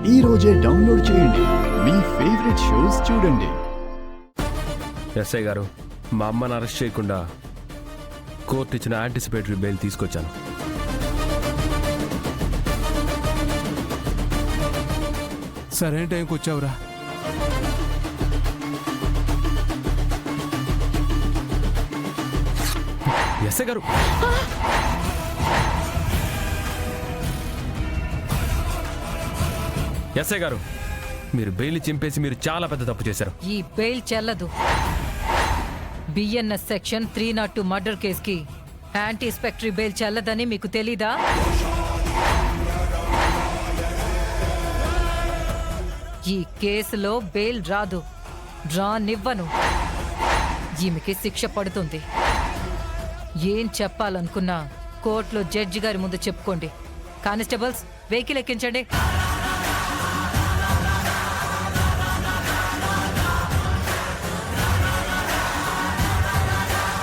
ఈ రోజే డౌన్లోడ్ చేయండి. మీ ఫేవరెట్ షోస్ చూడండి. ఎస్ఐ గారు, మా అమ్మని అరెస్ట్ చేయకుండా కోర్టు ఇచ్చిన యాంటిసిపేటరీ బెయిల్ తీసుకొచ్చాను. సరైన టైంకి వచ్చావురా. ఎస్ఐ గారు, ఎస్ఐ గారు, మీరు బెయిల్ చింపేసి మీరు చాలా పెద్ద తప్పు చేశారు. ఈ బెయిల్ చెల్లదు. బిఎన్ఎస్ సెక్షన్ 302 మర్డర్ కేసుకి యాంటీ-స్పెక్టరీ బెయిల్ చెల్లదని మీకు తెలీదా? ఈ కేసులో బెయిల్ రాదు, రానివ్వను. ఈమెకి శిక్ష పడుతుంది. ఏం చెప్పాలనుకున్నా కోర్టులో జడ్జి గారి ముందు చెప్పుకోండి. Constables, vehicle ఎక్కించండి.